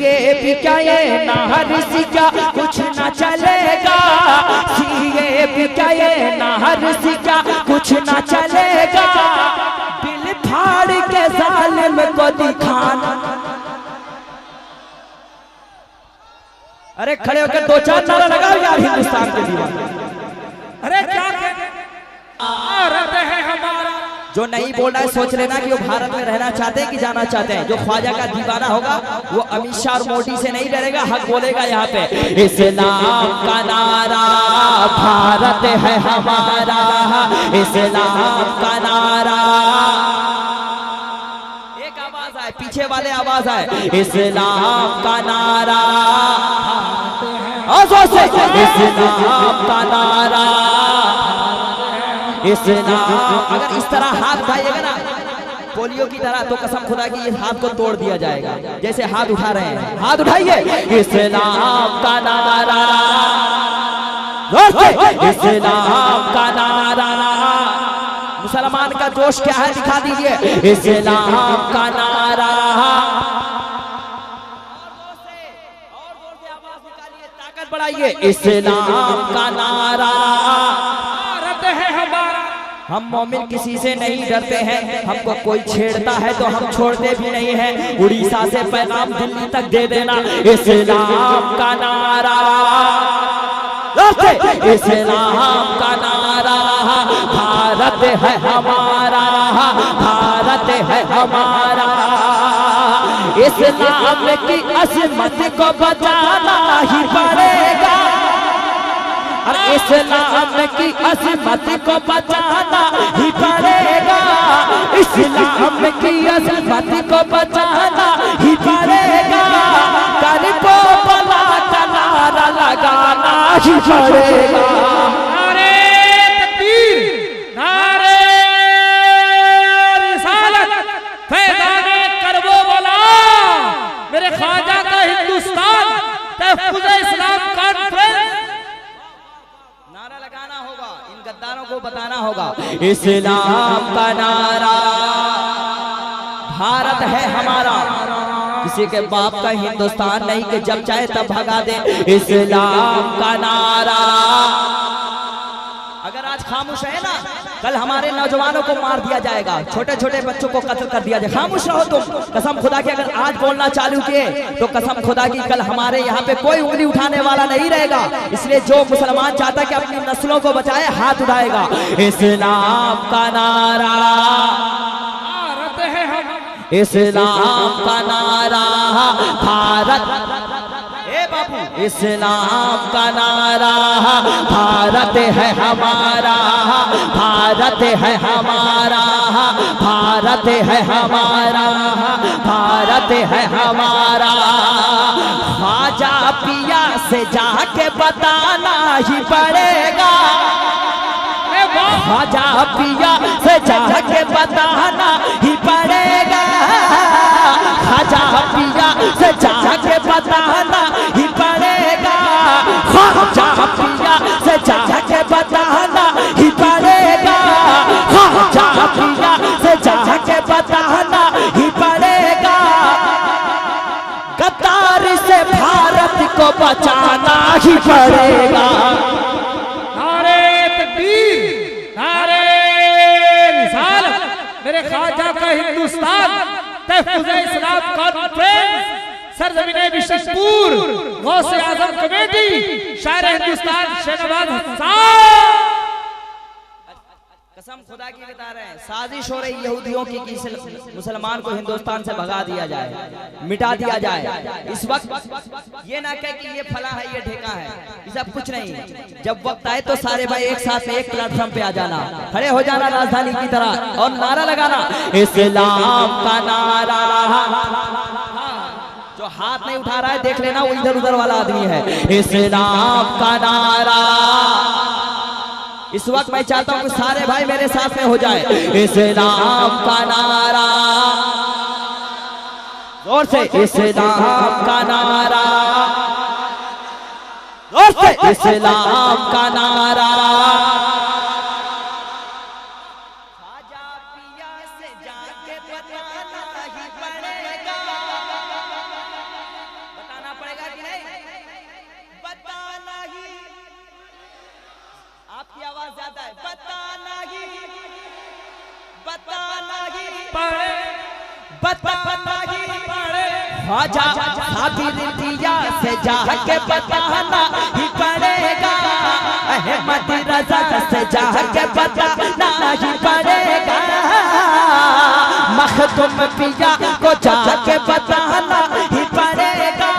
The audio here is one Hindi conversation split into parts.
सीए भी क्या ये नाहर सी क्या कुछ ना चलेगा, सीए भी क्या ये नाहर सी क्या कुछ ना चलेगा, बिल फाड़ के जालिम को दिखाना। अरे खड़े होकर दो चार नारा लगाओ यार हिंदुस्तान के दीवाने। अरे क्या भारत है हमारा। जो नहीं बोल रहा है सोच लेना कि वो भारत में रहना चाहते हैं कि जाना चाहते हैं। जो ख्वाजा का दीवाना होगा वो अमित शाह और मोदी से नहीं डरेगा, हक बोलेगा यहाँ पे। इस्लाम का नारा भारत है हमारा, इस्लाम का नारा। एक आवाज आए, पीछे वाले आवाज आए, इस्लाम का नारा, इस्लाम का नारा, इस्लाम। अगर इस तरह हाथ उठाइएगा ना पोलियो की तरह तो कसम खुदा की इस हाथ को तोड़ दिया जाएगा। जैसे हाथ उठा रहे हैं, हाथ उठाइए, इस्लाम का नारा, इस्लाम का नारा। मुसलमान का जोश क्या है दिखा दीजिए, इस्लाम का नारा। ताकत बढ़ाइए, इस्लाम का नारा। हम मोमिन किसी से नहीं डरते हैं, हमको कोई छेड़ता है तो हम छोड़ते भी नहीं हैं। उड़ीसा से पैगाम दिल्ली तक दे देना, इस्लाम का नारा, इस्लाम का नारा। भारत है हमारा, भारत है हमारा। इस्लाम की अजमत को बचाना ही पड़ेगा, इस्लाम की अजमत को बचाना ही पड़ेगा, इस्लाम की अजमत को बचाना ही पड़ेगा। गरीबों भला का नारा लगाना ही पड़ेगा। नारे तकबीर, नारे रिसालत, फैज़ाने करबो वाला, मेरे ख्वाजा का हिंदुस्तान, तहफ़्फ़ुज़ इस्लाम कॉन्फ्रेंस। नारा लगाना होगा, इन गद्दारों को बताना होगा, इस्लाम का नारा। भारत है हमारा, किसी के बाप का हिंदुस्तान नहीं कि जब चाहे तब भगा दे, इस्लाम का नारा। अगर आज खामोश है ना, कल हमारे नौजवानों को मार दिया जाएगा, छोटे छोटे बच्चों को कत्ल कर दिया जाएगा। खामोश रहो तुम, कसम खुदा की अगर आज बोलना चालू किए तो कसम खुदा की कल हमारे यहाँ पे कोई उंगली उठाने वाला नहीं रहेगा। इसलिए जो मुसलमान चाहता है कि अपनी नस्लों को बचाए, हाथ उठाएगा, इस्लाम का नारा, भारत है हम, इस्लाम का नारा। भारत, इस्लाम का नारा, भारत है हमारा, भारत है हमारा, भारत है हमारा, भारत है हमारा। ख्वाजा पिया से जाके बताना ही पड़ेगा, ख्वाजा पिया से जाके बताना ही पड़ेगा, ख्वाजा पिया से जाके बताना ही पड़ेगा, ख्वाजा पिया से जाके बताना ही पड़ेगा, ख्वाजा पिया से जाके बताना ही पड़ेगा। गद्दार से भारत को बचाना ही पड़ेगा। नारे तकबीर, नारे रिसालत, मेरे ख्वाजा का हिंदुस्तान, तहफ़्फ़ुज़ इस्लाम कॉन्फ्रेंस, सरज़मीने बिशनपुर, गौसे आज़म कमेटी, शायर हिंदुस्तान शहनवाज हसन। कसम खुदा की बता रहे हैं, साजिश हो रही यहूदियों की कि मुसलमान को हिंदुस्तान से भगा दिया जाए, मिटा दिया जाए। इस वक्त ये ना कहे कि ये फला है, ये ठेका है, ये सब कुछ नहीं। जब वक्त आए तो सारे भाई एक साथ में एक प्लेटफॉर्म पे आ जाना, खड़े हो जाना राजधानी की तरह और नारा लगाना, इस्लाम का नारा। जो हाथ नहीं उठा रहा है देख लेना, वो इधर उधर वाला आदमी है, इस्लाम का नारा। इस वक्त मैं चाहता हूं कि सारे भाई मेरे साथ में हो जाए, इस्लाम का नारा, जोर से, इस्लाम का नारा, जोर से, इस्लाम का नारा। ख्वाजा पिया से जाके बताना ही पड़ेगा, पड़े, बताना ही पड़े, ख्वाजा साबिर दिया से जाके बताना ही पड़ेगा, अहमद रजा से जाके बताना ही पड़ेगा, मखदूम पिया को जाके बताना ही पड़ेगा,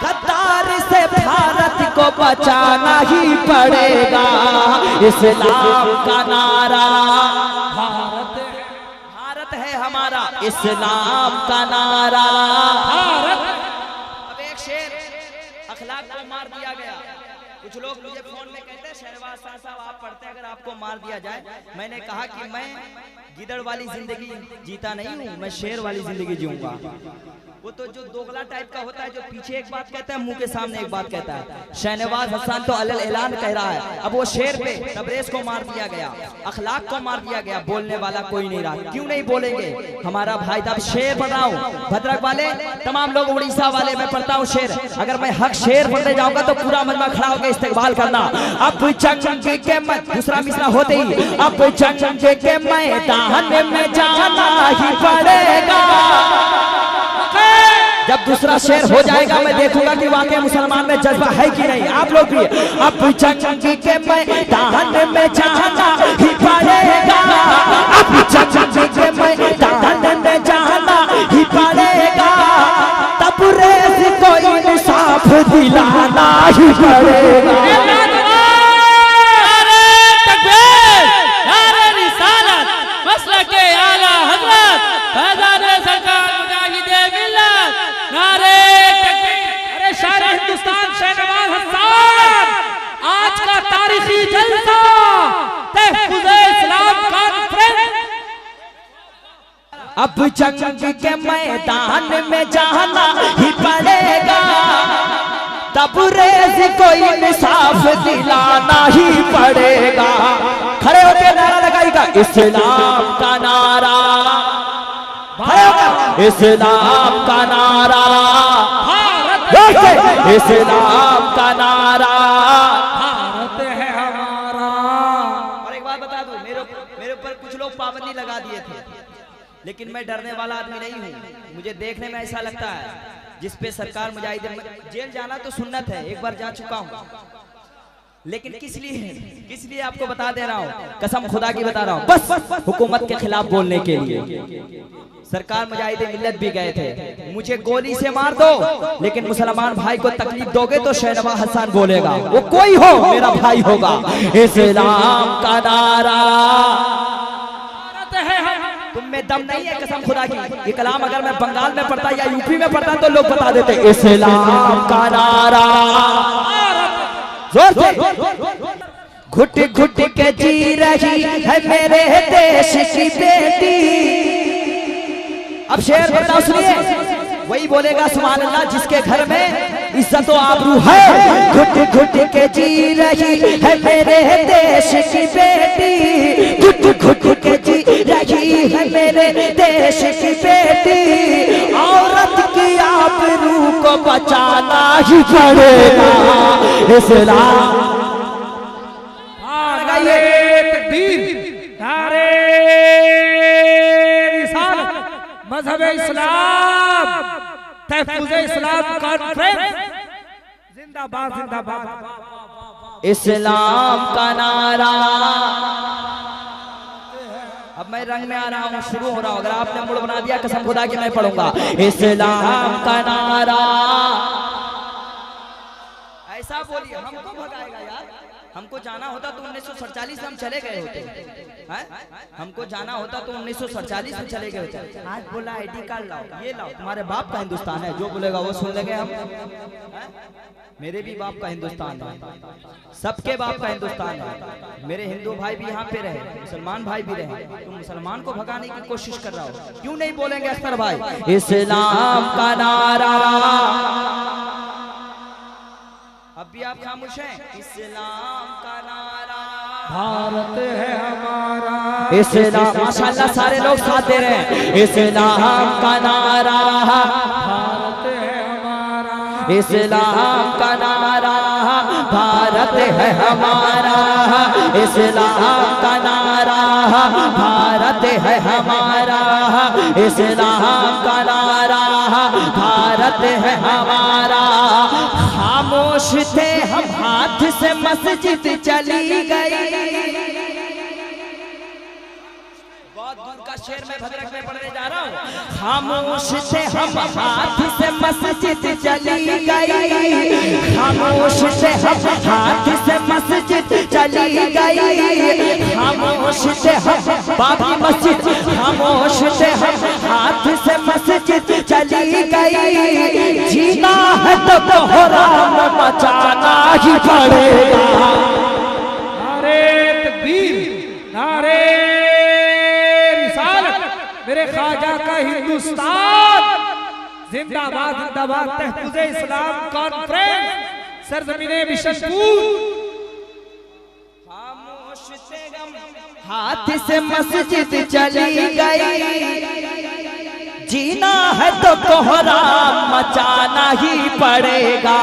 गद्दार से भारत को बचाना ही पड़ेगा, इस्लाम का नारा भारत है हमारा, इस्लाम का नारा भारत। अब एक शेर अखलाक को मार दिया गया। कुछ लोग मुझे फोन में कहते हैं शहरवाज साहब आप पढ़ते हैं अगर आपको मार दिया जाए। मैंने कहा कि मैं गिदड़ वाली जिंदगी जीता नहीं हूँ, मैं शेर वाली जिंदगी जीऊंगा। वो तो जो दोगला टाइप का होता है, जो पीछे एक बात कहता है मुंह के सामने एक बात कहता है। शहनवाज हसन तो अलल ऐलान कह रहा है। अब वो शेर पे तबरेज को मार दिया गया, अखलाक को मार दिया गया, बोलने वाला कोई नहीं रहा। क्यों नहीं बोलेंगे? हमारा भाई था। शेर पढ़ रहा हूँ, भद्रक वाले तमाम लोग, उड़ीसा वाले, मैं पढ़ता हूँ शेर। अगर मैं हक शेर पढ़ने जाऊंगा तो पूरा मजमा खड़ा होकर इस्तेकबाल करना। अब जंग के दूसरा मिसरा होते ही, अब जंग के मैदान में जाना ही पड़ेगा। जब दूसरा शेर हो जाएगा मैं देखूंगा कि वाकई मुसलमान में जज्बा है कि नहीं। आप लोग भी अब जंग के मैदान में जाना ही पड़ेगा, अब जंग के मैदान में जाना ही पड़ेगा, तबरेज को इंसाफ दिलाना ही पड़ेगा। हिंदुस्तान शहनवाज हसन आज का तारीखी जलसा तहफ़्फ़ुज़े इस्लाम कॉन्फ्रेंस। अब जंग के मैदान में जाना ही पड़ेगा, तबरेज को इंसाफ दिलाना ही पड़ेगा। खड़े होकर नारा लगाएगा, इस्लाम का नारा, इस्लाम का नारा, इस्लाम का नारा भारत है हमारा। और एक बात बता दूं, मेरे ऊपर कुछ लोग पाबंदी लगा दिए थे, लेकिन मैं डरने वाला आदमी नहीं हूँ। मुझे देखने में ऐसा लगता है जिस पे सरकार मुजाहिदीन, जेल जाना तो सुन्नत है, एक बार जा चुका हूँ, लेकिन किस लिए आपको बता दे रहा हूँ, कसम खुदा की बता रहा हूँ, बस हुकूमत के खिलाफ बोलने के लिए। सरकार मुजाहिदे मिल्लत भी गए थे, मुझे गोली से मार दो लेकिन मुसलमान भाई को तकलीफ दोगे तो शहनवाज हसन बोलेगा, वो कोई हो मेरा भाई होगा। इस्लाम का नारा तुम में दम नहीं है, कसम खुदा की। ये कलाम अगर मैं बंगाल में पढ़ता या यूपी में पढ़ता तो लोग बता देते इस्लाम का नारा। जोर से घुट घुट के जी रही है मेरे देश की बेटी। अब शेर बताओ, सुनिए, वही बोलेगा सुभान अल्लाह जिसके घर में इज्जत और आबरू है। घुट घुट के जी रही है मेरे देश की बेटी, घुट घुट के जी रही है मेरे देश की बेटी। औरत की आबरू को बचाना ही पड़ेगा, इस्लाम मजहब इस्लाम तहफ़्फ़ुज़े इस्लाम कॉन्फ्रेंस जिंदाबाद जिंदाबाद। इस्लाम का नारा। अब मैं रंग में आ रहा हूँ, शुरू हो रहा हूँ, अगर आपने मूड बना दिया कसम खुदा की मैं पढ़ूंगा इस्लाम का नारा। ऐसा बोलिए, हमको भगाएगा यार। हमको जाना होता तो 1947 में हम चले गए होते हैं। हमको जाना होता तो 1947 में चले गए होते। आज बोला आईडी कार्ड लाओ, ये लाओ, तुम्हारे बाप का हिंदुस्तान है, जो बोलेगा वो सुन लेंगे हम। मेरे भी बाप का हिंदुस्तान है, सबके बाप का हिंदुस्तान है। मेरे हिंदू भाई भी यहाँ पे रहे, मुसलमान भाई भी रहे। तुम मुसलमान को भगाने की कोशिश कर रहा हो, क्यों नहीं बोलेंगे अख्तर भाई इस्लाम का नारा। अब भी आप खामोश हैं। इस्लाम का नारा, भारत है हमारा। इस्लाम, माशाल्लाह सारे लोग साथ दे रहे हैं। इस्लाम का नारा, भारत है हमारा। इस्लाम का नारा, भारत है हमारा, इस्लाम का नारा, भारत है हमारा, इस्लाम का नारा, भारत है हमारा। खामोश थे हम, हाथ से मस्जिद चली गई। बहुत दूर का शेर मैं भद्रक में पढ़ने जा रहा हूँ। खामोश थे हम, हाथ से मस्जिद चली गई। खामोश थे हम, हाथ से मस्जिद चली गई। खामोश थे हम, बाबरी मस्जिद, खामोश थे हम, हाथ से मस्जिद चली गई। जीना है तो कोहराम मचाना ही पड़ेगा। नारे तकबीर, नारे मेरे ख्वाजा का हिंदुस्तान जिंदाबाद, जिंदाबाद। तहफुज़े इस्लाम कॉन्फ्रेंस सरजमीने बिशनपुर। खामोश थे हम, हाथ से मस्जिद चली गई। जीना है तो कोहराम मचाना ही पड़ेगा।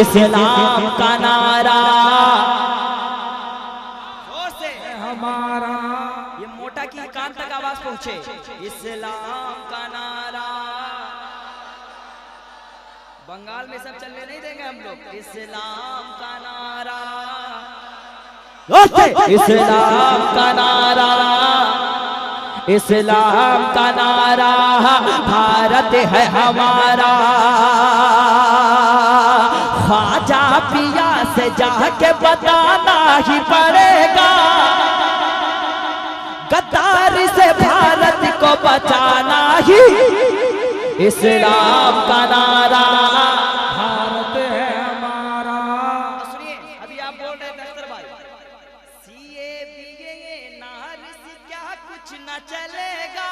इस्लाम का नारा हमारा, ये मोटा की कान तक आवाज पहुंचे। इस्लाम का नारा, बंगाल में सब चलने नहीं देंगे हम लोग। इस्लाम का नारा, इस्लाम का नारा, इस्लाम का नारा, भारत है हमारा। ख्वाजा पिया से जाके बताना ही पड़ेगा। गद्दारी से भारत को बचाना ही इस्लाम का नारा, भारत है हमारा। सुनिए, अभी आप बोल रहे थे अख्तर भाई, सीए बीए नार से क्या कुछ न चलेगा।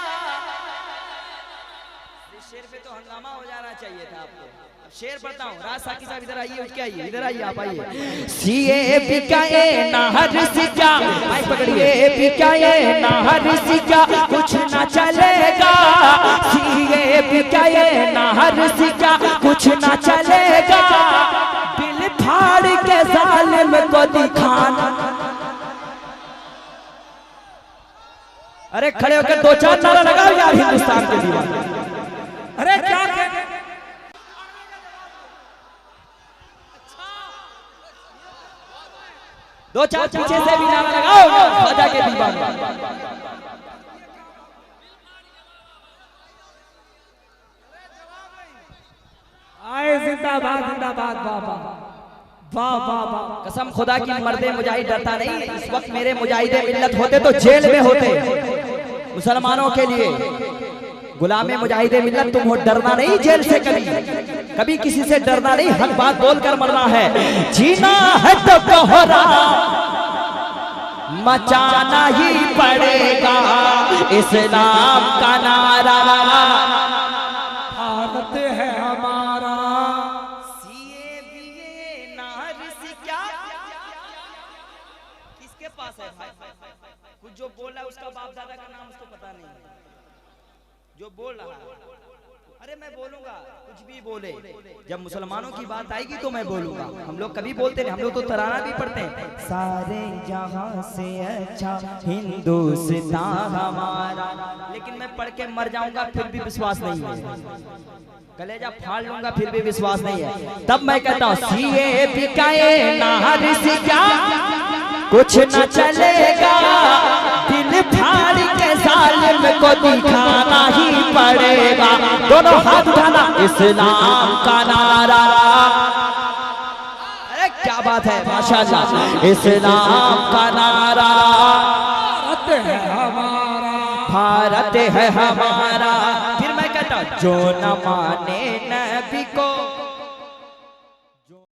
इस शेर पे तो हंगामा हो जाना चाहिए था आपको। शेर पढ़ता हूँ, राज साकी साहब इधर आइए, उठ के आइए, इधर आइए, आप आइए। सीए बिकाए नाहर से क्या, पकड़िए, बिकाए नाहर से क्या कुछ ना चलेगा। सीए बिकाए नाहर से क्या कुछ ना चलेगा। दिल फाड़ के जालिम को दिखाना। अरे खड़े होकर दो चार नारा लगाओ यार हिंदुस्तान के दीवाने। अरे क्या कहते, दो चार पीछे से भी नारा लगाओ ख्वाजा के दीवाने। आए जिंदाबाद, जिंदाबाद। बाबा वाह वाह वाह। कसम खुदा की, मर्दे मुजाहिद डरता नहीं। इस वक्त मेरे मुजाहिदे मिल्लत होते तो जेल में होते। मुसलमानों के लिए गुलामे मुजाहिदे मिल्लत, तुम हो डरना नहीं जेल से, कभी कभी किसी से डरना नहीं, हक बात बोलकर मरना है। जीना है तो कोहराम मचाना ही पड़ेगा। इस्लाम का नारा, भारत है हमारा। सीए बीए नार से क्या किसके पास है भाई? कुछ जो बोल रहा है उसका बाप दादा का नाम उसको पता नहीं है। जो बोल रहा है, अरे मैं बोलूंगा, कुछ भी बोले, जब मुसलमानों की बात आएगी तो मैं बोलूंगा। हम लोग कभी बोलते नहीं, हम लोग तो तराना भी पढ़ते हैं। सारे जहां से अच्छा हिंदुस्तान हमारा, लेकिन मैं पढ़ के मर जाऊंगा फिर भी विश्वास नहीं है। कलेजा फाड़ लूंगा फिर भी विश्वास नहीं है। तब मैं कहता हूँ सीए बिकाए नाहर से क्या कुछ न चलेगा। दिल फाड़ के जालिम को दिखाना ही पड़ेगा। दोनों हाथ उठाना, इस्लाम का नारा। अरे क्या बात है, माशाअल्लाह। इस्लाम का नारा, भारत है हमारा, भारत है हमारा। फिर मैं कहता हूँ जो न माने नबी को